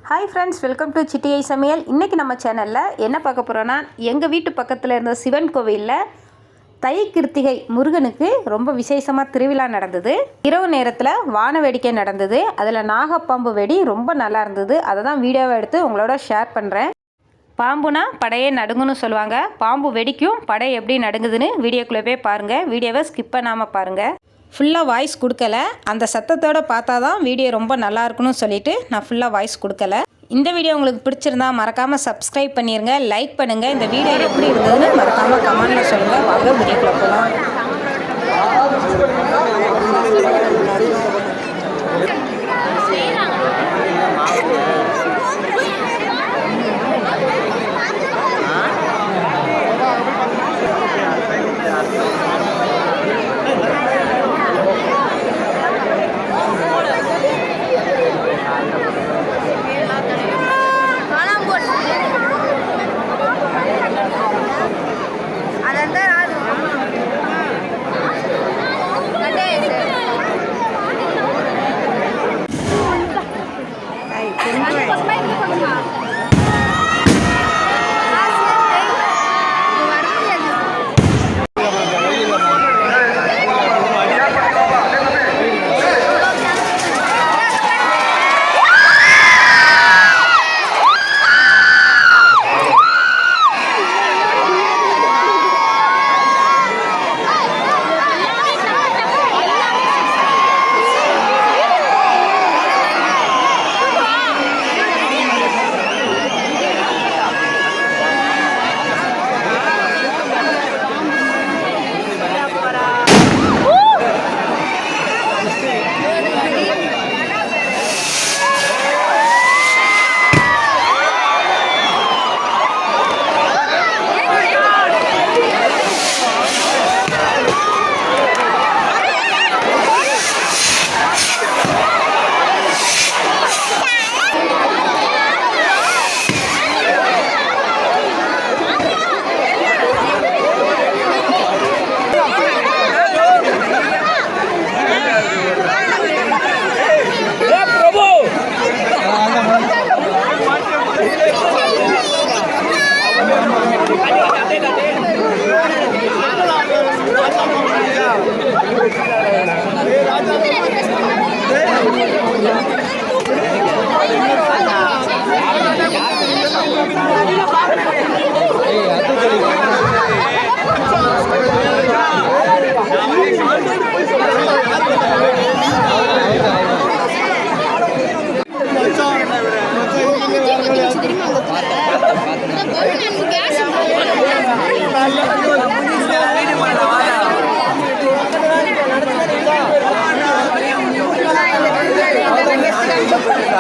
Hi friends, welcome to சிட்டியை சமையல். இன்றைக்கி நம்ம சேனலில் என்ன பார்க்க போகிறோன்னா, எங்கள் வீட்டு பக்கத்தில் இருந்த சிவன் கோவிலில் தை கிருத்திகை முருகனுக்கு ரொம்ப விசேஷமாக திருவிழா நடந்தது. இரவு நேரத்தில் வான வேடிக்கை நடந்தது. அதில் நாகப்பாம்பு வெடி ரொம்ப நல்லா இருந்தது. அதை தான் வீடியோவை எடுத்து உங்களோட ஷேர் பண்ணுறேன். பாம்புனா படையே நடுங்குன்னு சொல்லுவாங்க. பாம்பு வெடிக்கும், படை எப்படி நடுங்குதுன்னு வீடியோக்குள்ளே போய் பாருங்கள். வீடியோவை ஸ்கிப் பண்ணாமல் பாருங்கள். ஃபுல்லாக வாய்ஸ் கொடுக்கல. அந்த சத்தத்தோடு பார்த்தா தான் வீடியோ ரொம்ப நல்லா இருக்குன்னு சொல்லிவிட்டு நான் ஃபுல்லாக வாய்ஸ் கொடுக்கல. இந்த வீடியோ உங்களுக்கு பிடிச்சிருந்தா மறக்காமல் சப்ஸ்கிரைப் பண்ணிடுங்க, லைக் பண்ணுங்கள். இந்த வீடியோ எப்படி இருந்ததுன்னு மறக்காமல் கமெண்டில் சொல்லுங்கள். வாங்க வீடியோக்குள்ளே போகலாம்.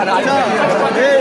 राजा